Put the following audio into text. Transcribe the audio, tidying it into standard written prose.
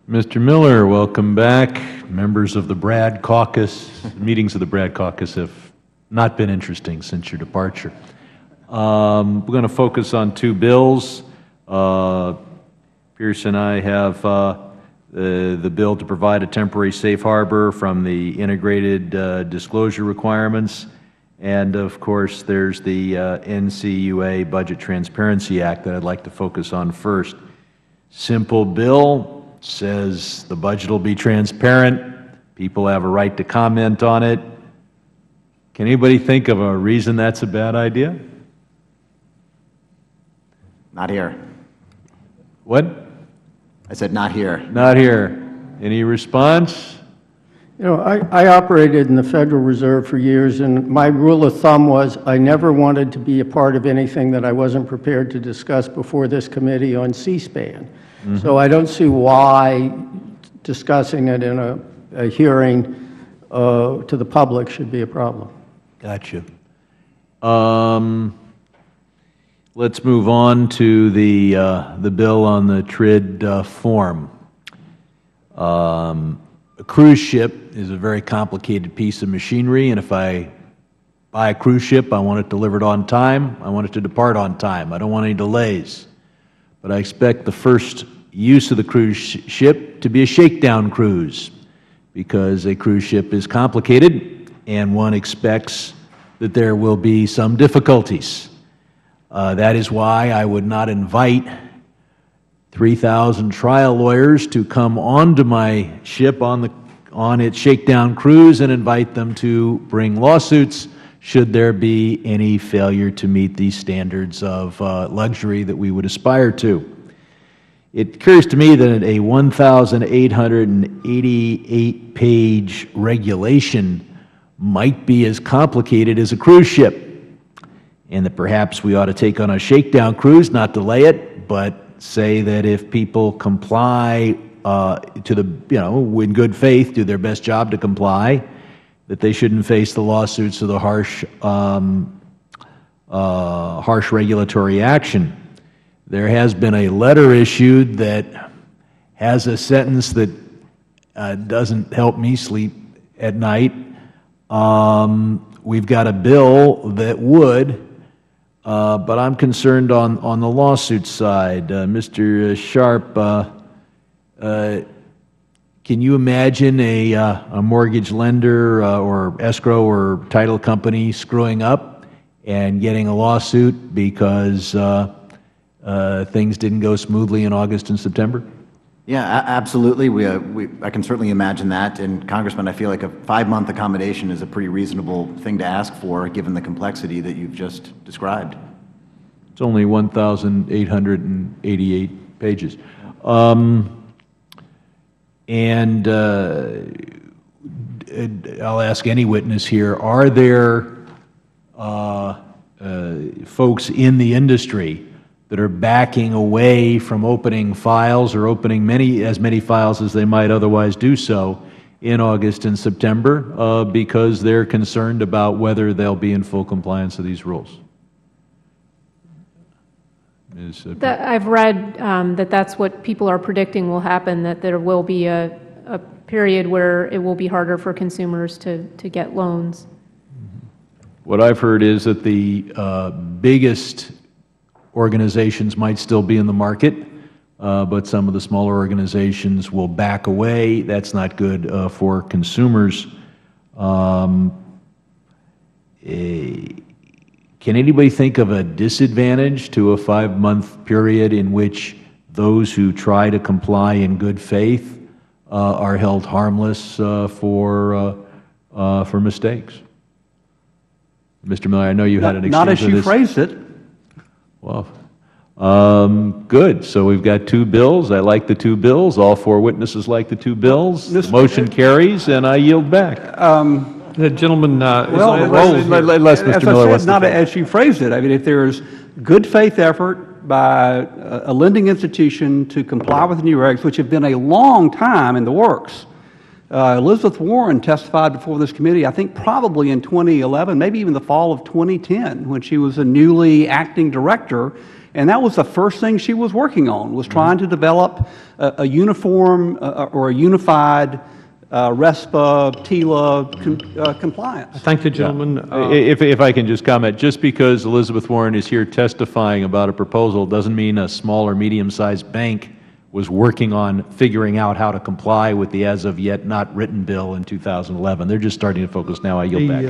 Mr. Miller, welcome back. Members of the Brad Caucus, meetings of the Brad Caucus have not been interesting since your departure. We're going to focus on two bills. Pierce and I have the bill to provide a temporary safe harbor from the integrated disclosure requirements, and of course there's the NCUA Budget Transparency Act that I'd like to focus on first. Simple bill, says the budget will be transparent, people have a right to comment on it. Can anybody think of a reason that's a bad idea? Not here. What? I said not here. Not here. Any response? You know, I operated in the Federal Reserve for years, and my rule of thumb was I never wanted to be a part of anything that I wasn't prepared to discuss before this committee on C-SPAN. So I don't see why discussing it in a hearing to the public should be a problem. Gotcha. Let's move on to the bill on the TRID form. A cruise ship is a very complicated piece of machinery, and if I buy a cruise ship, I want it delivered on time, I want it to depart on time, I don't want any delays. But I expect the first use of the cruise ship to be a shakedown cruise, because a cruise ship is complicated and one expects that there will be some difficulties. That is why I would not invite 3,000 trial lawyers to come onto my ship on its shakedown cruise and invite them to bring lawsuits should there be any failure to meet these standards of luxury that we would aspire to. It occurs to me that a 1,888-page regulation might be as complicated as a cruise ship, and that perhaps we ought to take on a shakedown cruise, not delay it, but say that if people comply in good faith, do their best job to comply, that they shouldn't face the lawsuits or the harsh regulatory action. There has been a letter issued that has a sentence that doesn't help me sleep at night. We've got a bill that would, but I'm concerned on the lawsuit side. Mr. Sharp, can you imagine a mortgage lender or escrow or title company screwing up and getting a lawsuit because things didn't go smoothly in August and September? Yeah, absolutely. I can certainly imagine that. And Congressman, I feel like a 5-month accommodation is a pretty reasonable thing to ask for, given the complexity that you've just described. It's only 1,888 pages. And I'll ask any witness here, are there folks in the industry that are backing away from opening files or opening as many files as they might otherwise do so in August and September because they're concerned about whether they'll be in full compliance with these rules? I've read that that's what people are predicting will happen, that there will be a period where it will be harder for consumers to get loans. What I've heard is that the biggest organizations might still be in the market, but some of the smaller organizations will back away. That's not good for consumers. Can anybody think of a disadvantage to a 5-month period in which those who try to comply in good faith are held harmless for mistakes? Mr. Miller, I know you had an exchange with this. Not as you phrased it. Well, good. So we've got two bills. I like the two bills. All 4 witnesses like the two bills. The motion carries, and I yield back. The gentleman unless Mr. Miller wants to. Not as you phrased it. I mean, if there's good faith effort by a lending institution to comply with the new regs, which have been a long time in the works. Elizabeth Warren testified before this committee, I think probably in 2011, maybe even the fall of 2010, when she was a newly acting director, And that was the first thing she was working on, was trying to develop a uniform or a unified RESPA, TILA compliance. I thank the gentleman. If I can just comment, just because Elizabeth Warren is here testifying about a proposal doesn't mean a small or medium-sized bank was working on figuring out how to comply with the as-of-yet-not-written bill in 2011. They're just starting to focus now. I yield back.